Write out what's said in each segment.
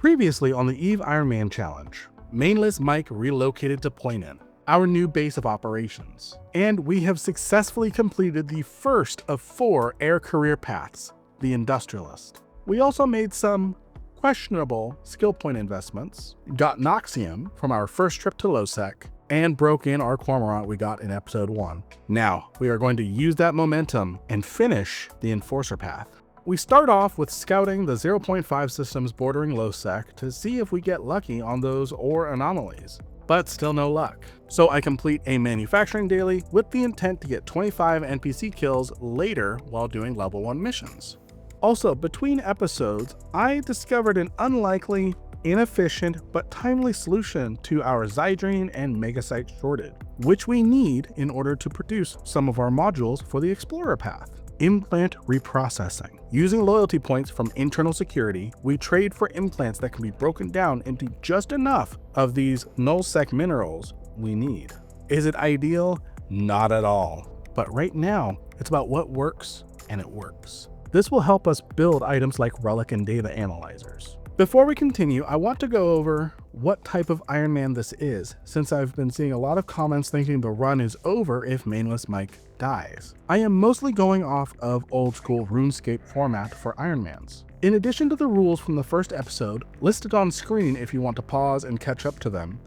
Previously on the Eve Ironman Challenge, Mainless Mike relocated to Poinan, our new base of operations, and we have successfully completed the first of 4 air career paths, the Industrialist. We also made some questionable skill point investments, got Noxium from our first trip to Losec, and broke in our cormorant we got in episode 1. Now, we are going to use that momentum and finish the Enforcer path. We start off with scouting the 0.5 systems bordering Losec to see if we get lucky on those ore anomalies, but still no luck. So I complete a manufacturing daily with the intent to get 25 NPC kills later while doing level 1 missions. Also, between episodes, I discovered an unlikely, inefficient, but timely solution to our Zydrine and Megasite shortage, which we need in order to produce some of our modules for the Explorer path. Implant reprocessing. Using loyalty points from internal security, we trade for implants that can be broken down into just enough of these null-sec minerals we need. Is it ideal? Not at all. But right now, it's about what works, and it works. This will help us build items like relic and data analyzers. Before we continue, I want to go over what type of Ironman this is, since I've been seeing a lot of comments thinking the run is over if Mainless Mike dies. I am mostly going off of old school RuneScape format for Ironmans. In addition to the rules from the first episode, listed on screen if you want to pause and catch up to them,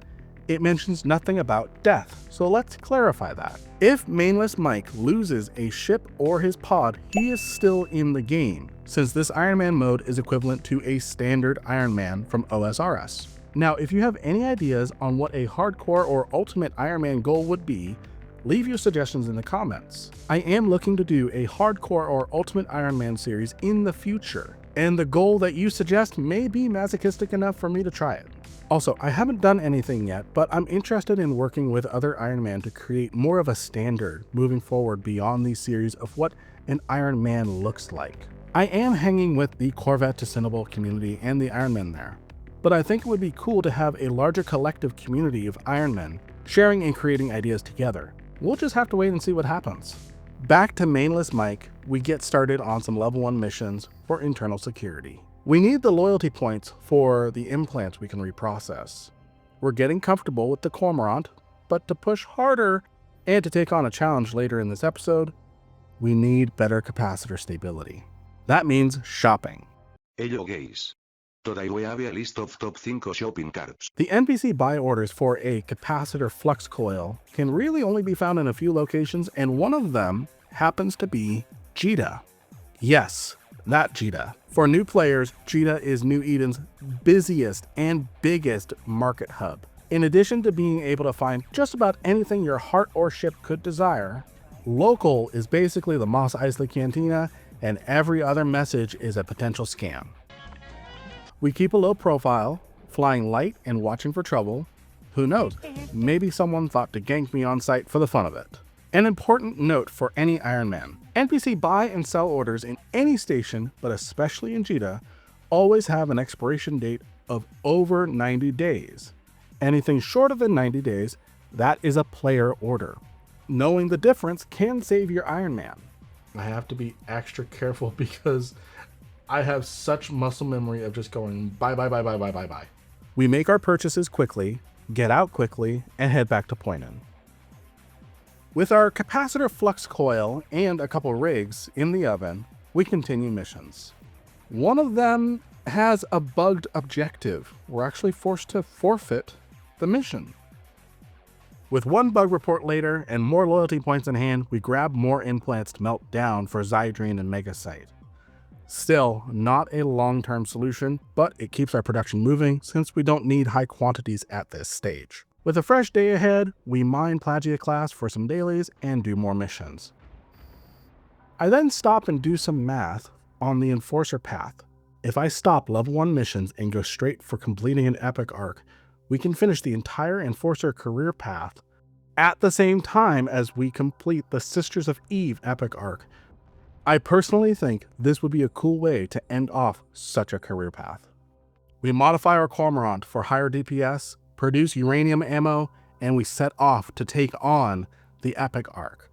it mentions nothing about death, so let's clarify that. If Mainless Mike loses a ship or his pod, he is still in the game, since this Ironman mode is equivalent to a standard Ironman from OSRS. Now, if you have any ideas on what a hardcore or ultimate Ironman goal would be, leave your suggestions in the comments. I am looking to do a hardcore or ultimate Ironman series in the future, and the goal that you suggest may be masochistic enough for me to try it. Also, I haven't done anything yet, but I'm interested in working with other Ironman to create more of a standard moving forward beyond these series of what an Ironman looks like. I am hanging with the Corvette to Cinnable community and the Ironmen there, but I think it would be cool to have a larger collective community of Ironmen sharing and creating ideas together. We'll just have to wait and see what happens. Back to Mainless Mike, we get started on some level 1 missions for internal security. We need the loyalty points for the implants we can reprocess. We're getting comfortable with the cormorant, but to push harder and to take on a challenge later in this episode, we need better capacitor stability. That means shopping. Hello guys. Today we have a list of top 5 shopping carts. The NPC buy orders for a capacitor flux coil can really only be found in a few locations, and one of them happens to be Jita. Yes, that Jita. For new players, Jita is New Eden's busiest and biggest market hub. In addition to being able to find just about anything your heart or ship could desire, local is basically the Mos Eisley Cantina, and every other message is a potential scam. We keep a low profile, flying light and watching for trouble. Who knows, maybe someone thought to gank me on site for the fun of it. An important note for any Ironman: NPC buy and sell orders in any station, but especially in Jita, always have an expiration date of over 90 days. Anything shorter than 90 days, that is a player order. Knowing the difference can save your Ironman. I have to be extra careful because I have such muscle memory of just going bye, bye, bye, bye, bye, bye, bye. We make our purchases quickly, get out quickly, and head back to Poinan. With our capacitor flux coil and a couple rigs in the oven, we continue missions. One of them has a bugged objective. We're actually forced to forfeit the mission. With one bug report later and more loyalty points in hand, we grab more implants to melt down for Zydrine and Megasite. Still, not a long-term solution, but it keeps our production moving since we don't need high quantities at this stage. With a fresh day ahead, we mine Plagia class for some dailies and do more missions. I then stop and do some math on the Enforcer path. If I stop level 1 missions and go straight for completing an epic arc, we can finish the entire Enforcer career path at the same time as we complete the Sisters of Eve epic arc. I personally think this would be a cool way to end off such a career path. We modify our cormorant for higher DPS, produce uranium ammo, and we set off to take on the epic arc.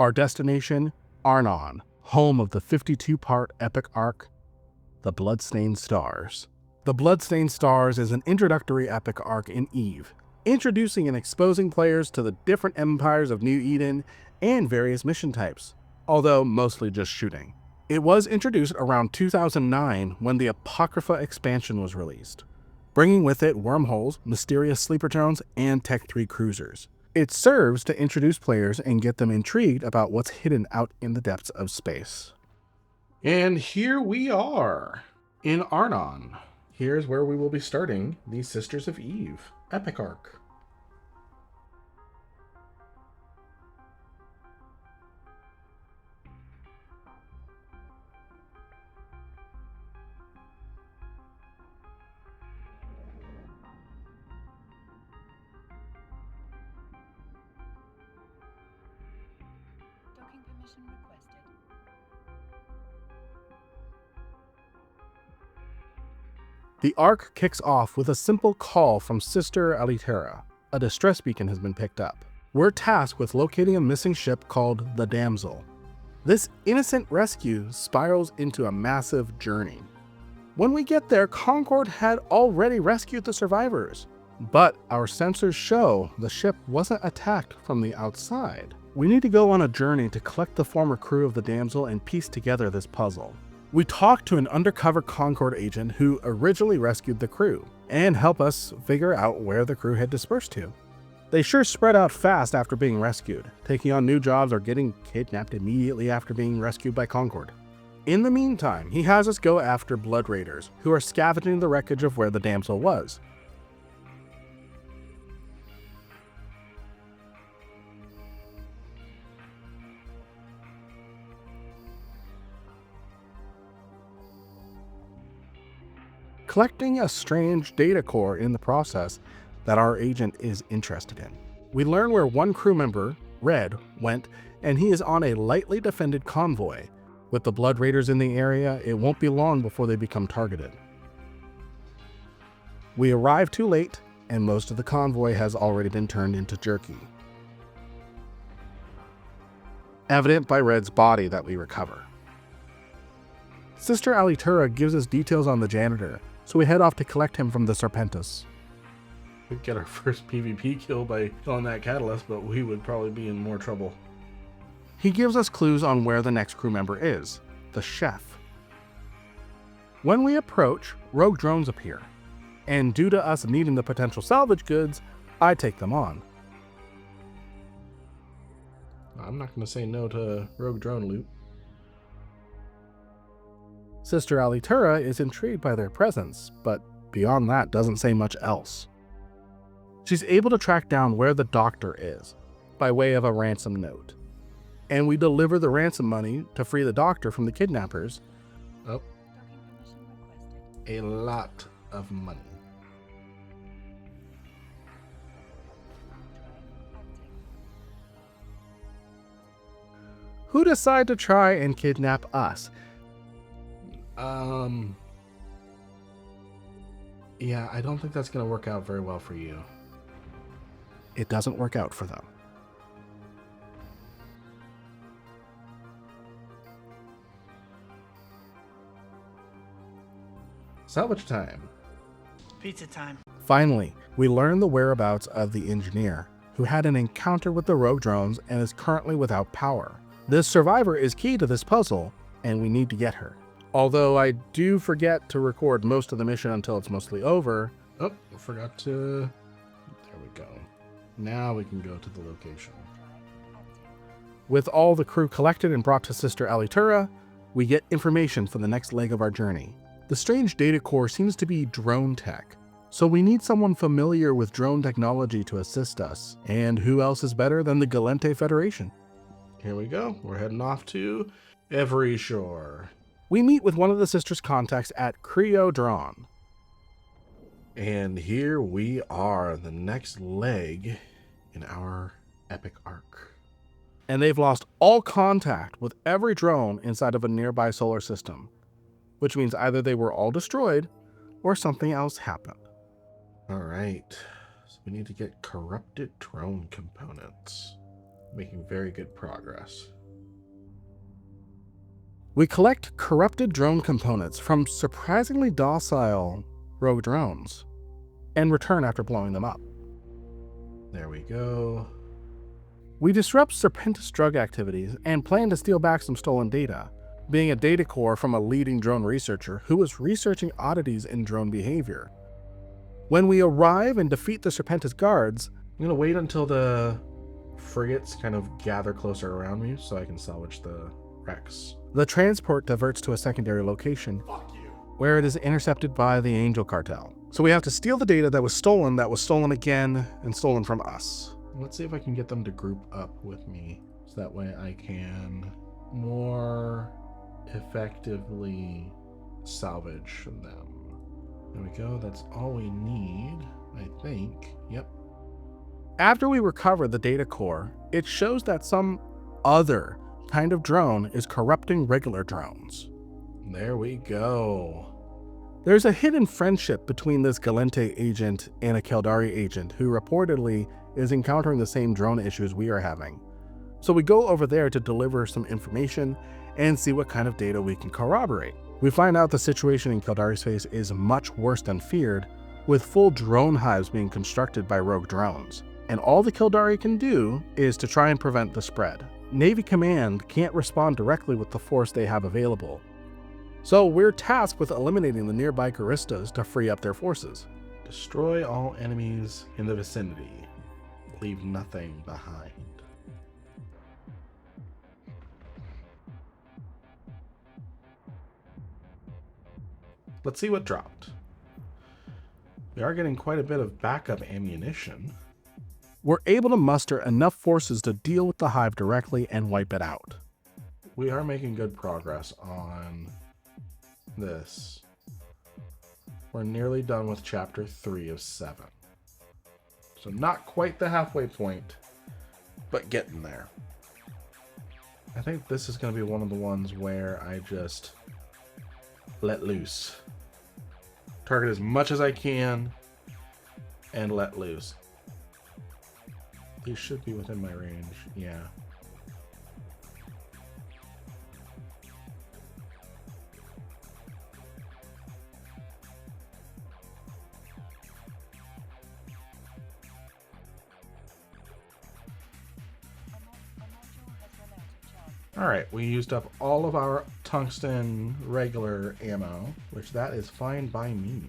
Our destination, Arnon, home of the 52-part epic arc, The Bloodstained Stars. The Bloodstained Stars is an introductory epic arc in EVE, introducing and exposing players to the different empires of New Eden and various mission types, although mostly just shooting. It was introduced around 2009 when the Apocrypha expansion was released, bringing with it wormholes, mysterious sleeper drones, and Tech 3 cruisers. It serves to introduce players and get them intrigued about what's hidden out in the depths of space. And here we are in Arnon. Here's where we will be starting the Sisters of Eve epic arc. Docking permission requested. The arc kicks off with a simple call from Sister Alitera. A distress beacon has been picked up. We're tasked with locating a missing ship called the Damsel. This innocent rescue spirals into a massive journey. When we get there, Concord had already rescued the survivors, but our sensors show the ship wasn't attacked from the outside. We need to go on a journey to collect the former crew of the Damsel and piece together this puzzle. We talk to an undercover Concord agent who originally rescued the crew and help us figure out where the crew had dispersed to. They sure spread out fast after being rescued, taking on new jobs or getting kidnapped immediately after being rescued by Concord. In the meantime, he has us go after Blood Raiders, who are scavenging the wreckage of where the Damsel was. Collecting a strange data core in the process that our agent is interested in. We learn where one crew member, Red, went, and he is on a lightly defended convoy. With the Blood Raiders in the area, it won't be long before they become targeted. We arrive too late, and most of the convoy has already been turned into jerky. Evident by Red's body that we recover. Sister Alitura gives us details on the janitor, so we head off to collect him from the Serpentis. We'd get our first PvP kill by killing that catalyst, but we would probably be in more trouble. He gives us clues on where the next crew member is, the chef. When we approach, rogue drones appear, and due to us needing the potential salvage goods, I take them on. I'm not going to say no to rogue drone loot. Sister Alitura is intrigued by their presence, but beyond that doesn't say much else. She's able to track down where the doctor is, by way of a ransom note. And we deliver the ransom money to free the doctor from the kidnappers. Oh, a lot of money. Who decide to try and kidnap us? Yeah, I don't think that's going to work out very well for you. It doesn't work out for them. Salvage time. Pizza time. Finally, we learn the whereabouts of the engineer, who had an encounter with the rogue drones and is currently without power. This survivor is key to this puzzle, and we need to get her. Although I do forget to record most of the mission until it's mostly over. Oh, I forgot to... There we go. Now we can go to the location. With all the crew collected and brought to Sister Alitura, we get information for the next leg of our journey. The strange data core seems to be drone tech, so we need someone familiar with drone technology to assist us. And who else is better than the Galente Federation? Here we go. We're heading off to Every Shore. We meet with one of the sisters' contacts at Creodron. And here we are, the next leg in our epic arc. And they've lost all contact with every drone inside of a nearby solar system, which means either they were all destroyed or something else happened. All right, so we need to get corrupted drone components. Making very good progress. We collect corrupted drone components from surprisingly docile rogue drones and return after blowing them up. There we go. We disrupt Serpentis drug activities and plan to steal back some stolen data, being a data core from a leading drone researcher who was researching oddities in drone behavior. When we arrive and defeat the Serpentis guards, I'm going to wait until the frigates kind of gather closer around me so I can salvage the wrecks. The transport diverts to a secondary location where it is intercepted by the Angel Cartel. So we have to steal the data that was stolen again, and stolen from us. Let's see if I can get them to group up with me so that way I can more effectively salvage them. There we go. That's all we need, I think. Yep. After we recover the data core, it shows that some other kind of drone is corrupting regular drones. There we go. There's a hidden friendship between this Galente agent and a Caldari agent who reportedly is encountering the same drone issues we are having. So we go over there to deliver some information and see what kind of data we can corroborate. We find out the situation in Caldari's face is much worse than feared, with full drone hives being constructed by rogue drones. And all the Caldari can do is to try and prevent the spread. Navy Command can't respond directly with the force they have available. So we're tasked with eliminating the nearby Charistas to free up their forces. Destroy all enemies in the vicinity. Leave nothing behind. Let's see what dropped. We are getting quite a bit of backup ammunition. We're able to muster enough forces to deal with the hive directly and wipe it out. We are making good progress on this. We're nearly done with chapter 3 of 7. So not quite the halfway point, but getting there. I think this is going to be one of the ones where I just let loose. Target as much as I can and let loose. These should be within my range, yeah. Alright, we used up all of our tungsten regular ammo, which that is fine by me.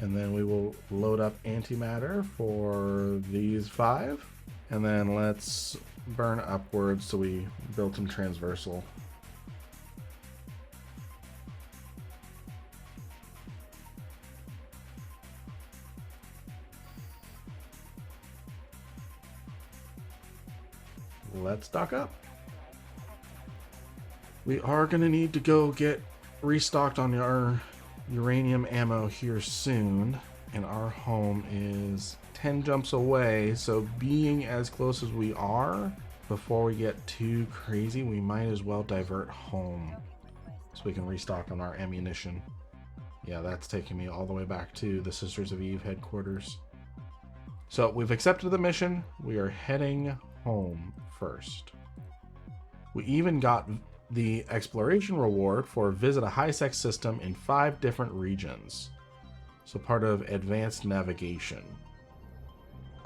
And then we will load up antimatter for these 5. And then let's burn upwards so we build some transversal. Let's stock up. We are going to need to go get restocked on our uranium ammo here soon. And our home is 10 jumps away, so being as close as we are, before we get too crazy, we might as well divert home so we can restock on our ammunition. Yeah, that's taking me all the way back to the Sisters of Eve headquarters. So we've accepted the mission. We are heading home first. We even got the exploration reward for visit a high-sec system in 5 different regions. So part of advanced navigation.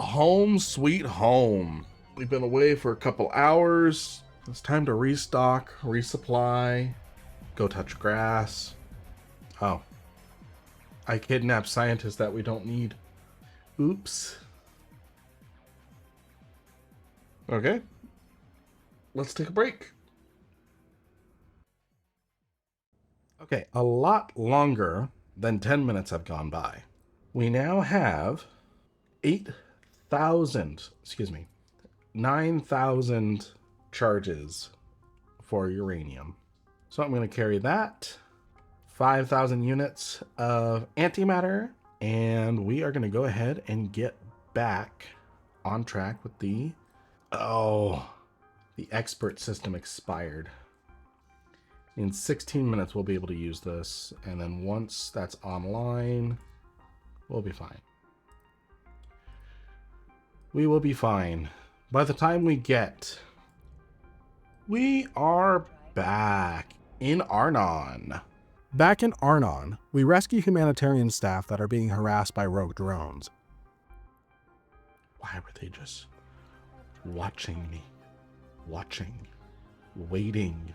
Home sweet home. We've been away for a couple hours. It's time to restock, resupply, go touch grass. Oh. I kidnapped scientists that we don't need. Oops. Okay. Let's take a break. Okay, a lot longer than 10 minutes have gone by. We now have 9,000 charges for uranium. So I'm going to carry that, 5,000 units of antimatter, and we are going to go ahead and get back on track with the expert system expired. In 16 minutes, we'll be able to use this. And then once that's online, we'll be fine. We will be fine. By the time we are back in Arnon. Back in Arnon, we rescue humanitarian staff that are being harassed by rogue drones. Why were they just watching me? Watching. Waiting.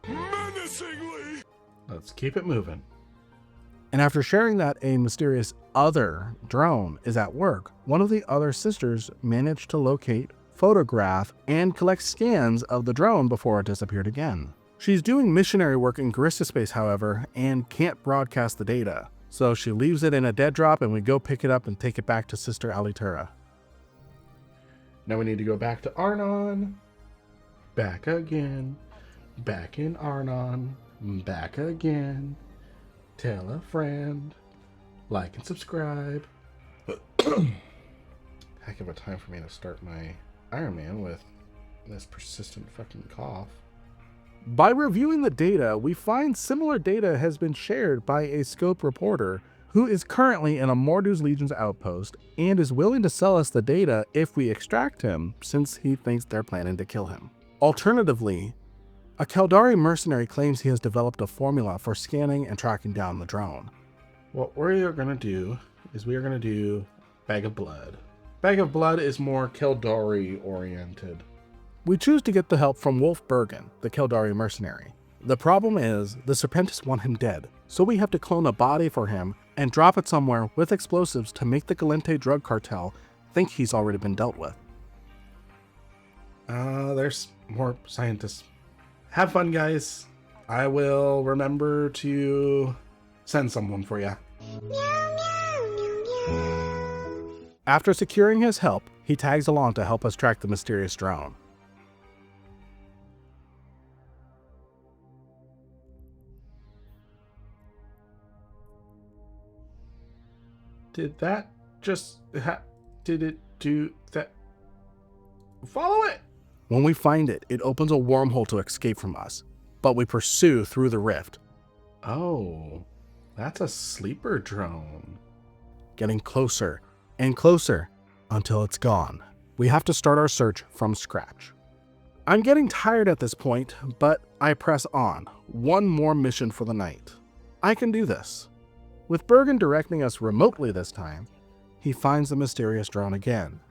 Menacingly! Let's keep it moving. And after sharing that a mysterious other drone is at work, one of the other sisters managed to locate, photograph, and collect scans of the drone before it disappeared again. She's doing missionary work in Garissa space, however, and can't broadcast the data. So she leaves it in a dead drop and we go pick it up and take it back to Sister Alitura. Now we need to go back to Arnon. Back again. Back in Arnon. Back again. Tell a friend. Like and subscribe. Heck of a time for me to start my Ironman with this persistent fucking cough. By reviewing the data, we find similar data has been shared by a Scope reporter who is currently in a Mordu's Legion's outpost and is willing to sell us the data if we extract him, since he thinks they're planning to kill him. Alternatively, a Caldari mercenary claims he has developed a formula for scanning and tracking down the drone. What we're going to do is we are going to do Bag of Blood. Bag of Blood is more Caldari oriented. We choose to get the help from Wolf Bergen, the Caldari mercenary. The problem is, the Serpentists want him dead, so we have to clone a body for him and drop it somewhere with explosives to make the Galente drug cartel think he's already been dealt with. There's more scientists. Have fun, guys. I will remember to send someone for you. After securing his help, he tags along to help us track the mysterious drone. Did that just did it do that? Follow it! When we find it, it opens a wormhole to escape from us, but we pursue through the rift. Oh, that's a sleeper drone. Getting closer and closer until it's gone. We have to start our search from scratch. I'm getting tired at this point, but I press on. One more mission for the night. I can do this. With Bergen directing us remotely this time, he finds the mysterious drone again.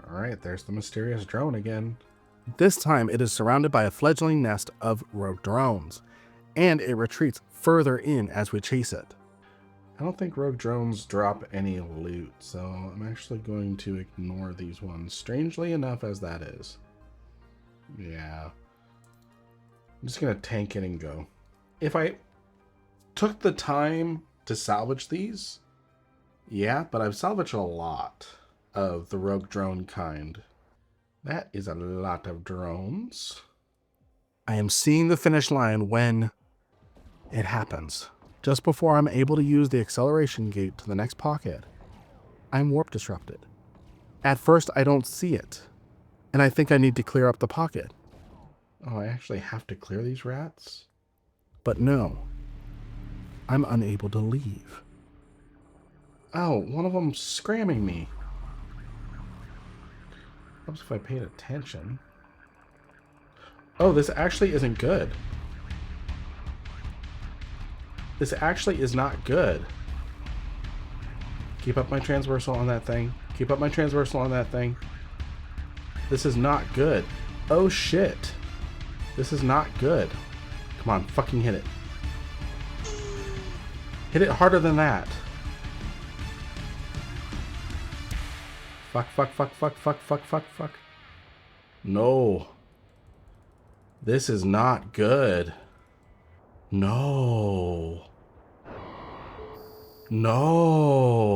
Alright, there's the mysterious drone again. This time it is surrounded by a fledgling nest of rogue drones, and it retreats further in as we chase it. I don't think rogue drones drop any loot, so I'm actually going to ignore these ones, strangely enough as that is. Yeah. I'm just going to tank it and go. If I took the time to salvage these, yeah, but I've salvaged a lot of the rogue drone kind. That is a lot of drones. I am seeing the finish line when it happens. Just before I'm able to use the acceleration gate to the next pocket, I'm warp disrupted. At first, I don't see it, and I think I need to clear up the pocket. Oh, I actually have to clear these rats? But no, I'm unable to leave. Oh, one of them's scramming me. Helps if I paid attention. Oh, this actually isn't good. This actually is not good. Keep up my transversal on that thing. Keep up my transversal on that thing. This is not good. Oh shit. This is not good. Come on, fucking hit it. Hit it harder than that. Fuck, fuck, fuck, fuck, fuck, fuck, fuck, fuck. No. This is not good. No. No.